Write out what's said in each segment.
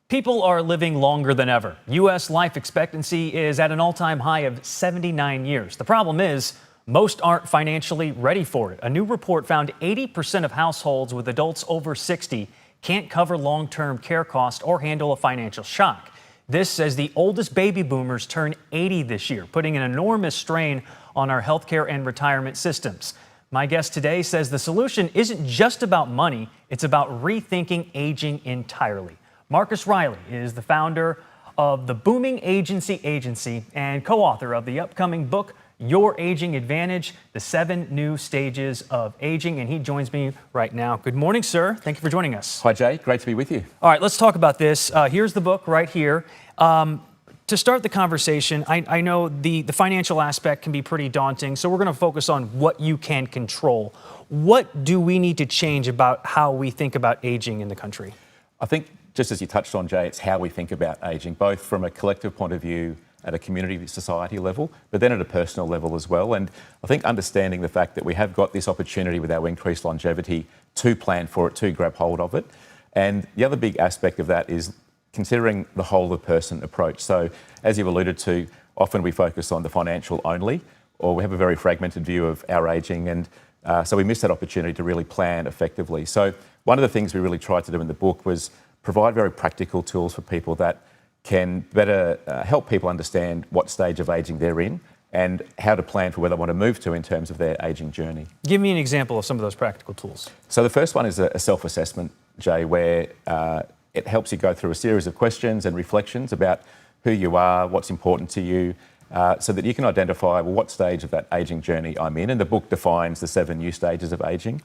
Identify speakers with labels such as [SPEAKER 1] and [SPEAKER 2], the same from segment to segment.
[SPEAKER 1] People are living longer than ever. U.S. life expectancy is at an all-time high of 79 years. The problem is, most aren't financially ready for it. A new report found 80% of households with adults over 60 can't cover long-term care costs or handle a financial shock. This as the oldest baby boomers turn 80 this year, putting an enormous strain on our healthcare and retirement systems. My guest today says the solution isn't just about money, it's about rethinking aging entirely. Marcus Riley is the founder of the Booming Agency and co-author of the upcoming book, Your Aging Advantage, the 7 New Stages of Aging, and he joins me right now. Good morning, sir. Thank you for joining us.
[SPEAKER 2] Hi, Jay. Great to be with you.
[SPEAKER 1] All right, let's talk about this. Here's the book right here. To start the conversation, I know the financial aspect can be pretty daunting, so we're going to focus on what you can control. What do we need to change about how we think about aging in the country?
[SPEAKER 2] I think, just as you touched on, Jay, it's how we think about ageing, both from a collective point of view at a community society level, but then at a personal level as well. And I think understanding the fact that we have got this opportunity with our increased longevity to plan for it, to grab hold of it. And the other big aspect of that is considering the whole of person approach. So as you've alluded to, often we focus on the financial only, or we have a very fragmented view of our ageing, and so we miss that opportunity to really plan effectively. So one of the things we really tried to do in the book was provide very practical tools for people that can better help people understand what stage of ageing they're in and how to plan for where they want to move to in terms of their ageing journey.
[SPEAKER 1] Give me an example of some of those practical tools.
[SPEAKER 2] So the first one is a self-assessment, Jay, where it helps you go through a series of questions and reflections about who you are, what's important to you, so that you can identify, well, what stage of that ageing journey I'm in. And the book defines the 7 new stages of ageing.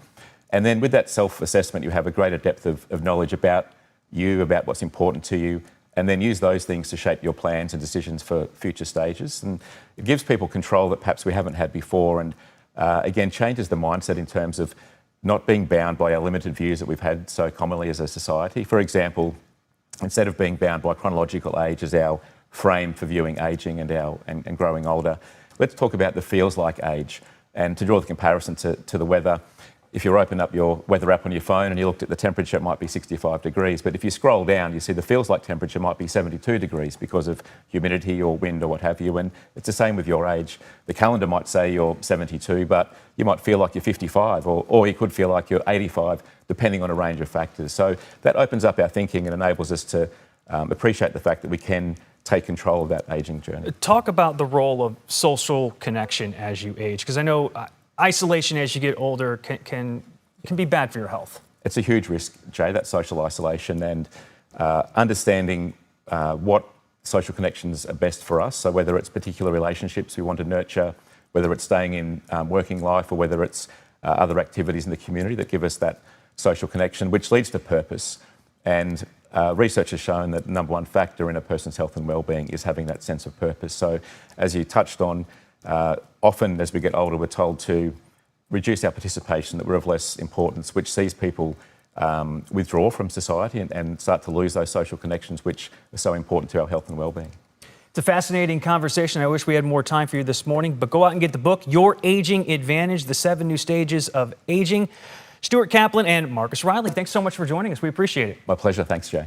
[SPEAKER 2] And then with that self-assessment, you have a greater depth of knowledge about you, about what's important to you, and then use those things to shape your plans and decisions for future stages. And it gives people control that perhaps we haven't had before, and again, changes the mindset in terms of not being bound by our limited views that we've had so commonly as a society. For example, instead of being bound by chronological age as our frame for viewing ageing and growing older, let's talk about the feels like age. And to draw the comparison to the weather, if you open up your weather app on your phone and you looked at the temperature, it might be 65 degrees. But if you scroll down, you see the feels like temperature might be 72 degrees because of humidity or wind or what have you. And it's the same with your age. The calendar might say you're 72, but you might feel like you're 55, or you could feel like you're 85, depending on a range of factors. So that opens up our thinking and enables us to appreciate the fact that we can take control of that ageing journey.
[SPEAKER 1] Talk about the role of social connection as you age, because I know isolation as you get older can be bad for your health.
[SPEAKER 2] It's a huge risk, Jay, that social isolation, and understanding what social connections are best for us. So whether it's particular relationships we want to nurture, whether it's staying in working life, or whether it's other activities in the community that give us that social connection, which leads to purpose. And research has shown that the number one factor in a person's health and well-being is having that sense of purpose. So as you touched on, often as we get older, we're told to reduce our participation, that we're of less importance, which sees people withdraw from society and start to lose those social connections, which are so important to our health and well-being.
[SPEAKER 1] It's a fascinating conversation. I wish we had more time for you this morning, but go out and get the book, Your Aging Advantage, the 7 New Stages of Aging. Stuart Kaplan and Marcus Riley, thanks so much for joining us. We appreciate it.
[SPEAKER 2] My pleasure. Thanks, Jay.